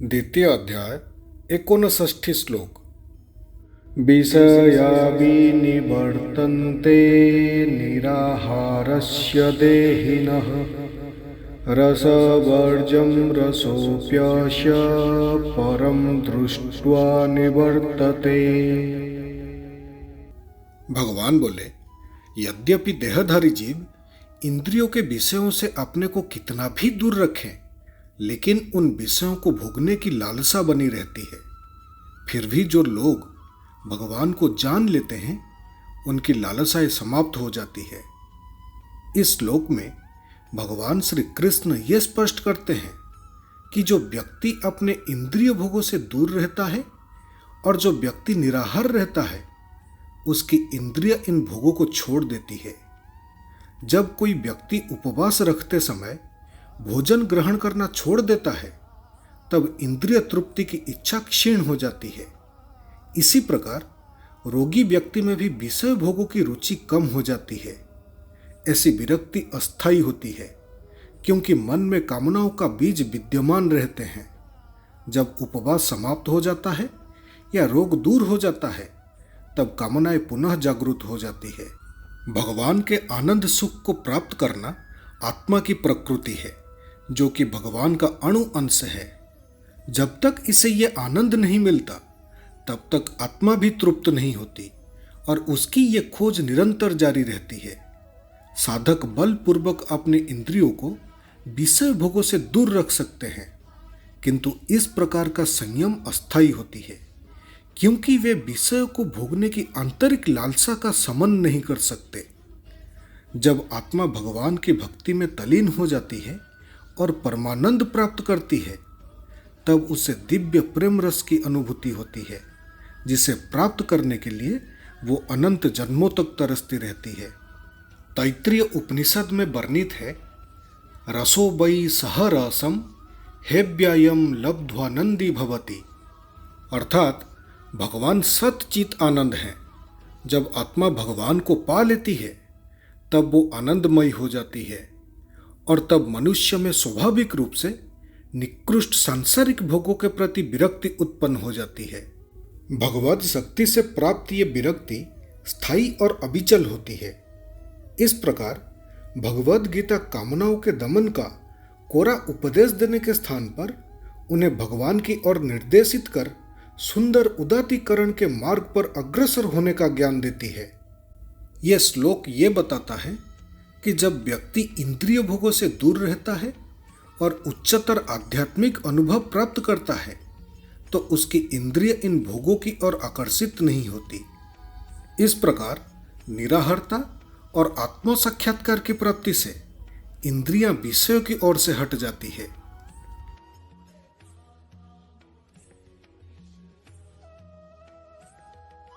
द्वितीय अध्याय 59 श्लोक। विषया विनिवर्तन्ते निराहारस्य देहिनः रसवर्जं रसोऽप्यस्य परं दृष्ट्वा निवर्तते। भगवान बोले, यद्यपि देहधारी जीव इंद्रियों के विषयों से अपने को कितना भी दूर रखें, लेकिन उन विषयों को भोगने की लालसा बनी रहती है। फिर भी जो लोग भगवान को जान लेते हैं, उनकी लालसाएं समाप्त हो जाती है। इस श्लोक में भगवान श्री कृष्ण ये स्पष्ट करते हैं कि जो व्यक्ति अपने इंद्रिय भोगों से दूर रहता है और जो व्यक्ति निराहार रहता है, उसकी इंद्रिय इन भोगों को छोड़ देती है। जब कोई व्यक्ति उपवास रखते समय भोजन ग्रहण करना छोड़ देता है, तब इंद्रिय तृप्ति की इच्छा क्षीण हो जाती है। इसी प्रकार रोगी व्यक्ति में भी विषय भोगों की रुचि कम हो जाती है। ऐसी विरक्ति अस्थायी होती है, क्योंकि मन में कामनाओं का बीज विद्यमान रहते हैं। जब उपवास समाप्त हो जाता है या रोग दूर हो जाता है, तब कामनाएं पुनः जागृत हो जाती है। भगवान के आनंद सुख को प्राप्त करना आत्मा की प्रकृति है, जो कि भगवान का अणु अंश है। जब तक इसे ये आनंद नहीं मिलता, तब तक आत्मा भी तृप्त नहीं होती और उसकी ये खोज निरंतर जारी रहती है। साधक बलपूर्वक अपने इंद्रियों को विषय भोगों से दूर रख सकते हैं, किंतु इस प्रकार का संयम अस्थायी होती है, क्योंकि वे विषय को भोगने की आंतरिक लालसा का समन नहीं कर सकते। जब आत्मा भगवान की भक्ति में तलीन हो जाती है और परमानंद प्राप्त करती है, तब उसे दिव्य प्रेम रस की अनुभूति होती है, जिसे प्राप्त करने के लिए वो अनंत जन्मों तक तरसती रहती है। तैत्तिरीय उपनिषद में वर्णित है, रसो वै सह रसम हेव्यायम लब्ध्वानंदी भवति। अर्थात भगवान सतचित आनंद है। जब आत्मा भगवान को पा लेती है, तब वो आनंदमयी हो जाती है और तब मनुष्य में स्वाभाविक रूप से निकृष्ट सांसारिक भोगों के प्रति विरक्ति उत्पन्न हो जाती है। भगवत शक्ति से प्राप्त ये विरक्ति स्थायी और अविचल होती है। इस प्रकार भगवद गीता कामनाओं के दमन का कोरा उपदेश देने के स्थान पर उन्हें भगवान की ओर निर्देशित कर सुंदर उदातीकरण के मार्ग पर अग्रसर होने का ज्ञान देती है। यह श्लोक ये बताता है कि जब व्यक्ति इंद्रिय भोगों से दूर रहता है और उच्चतर आध्यात्मिक अनुभव प्राप्त करता है, तो उसकी इंद्रिय इन भोगों की ओर आकर्षित नहीं होती। इस प्रकार निराहारता और आत्म साक्षात्कार की प्राप्ति से इंद्रियां विषयों की ओर से हट जाती है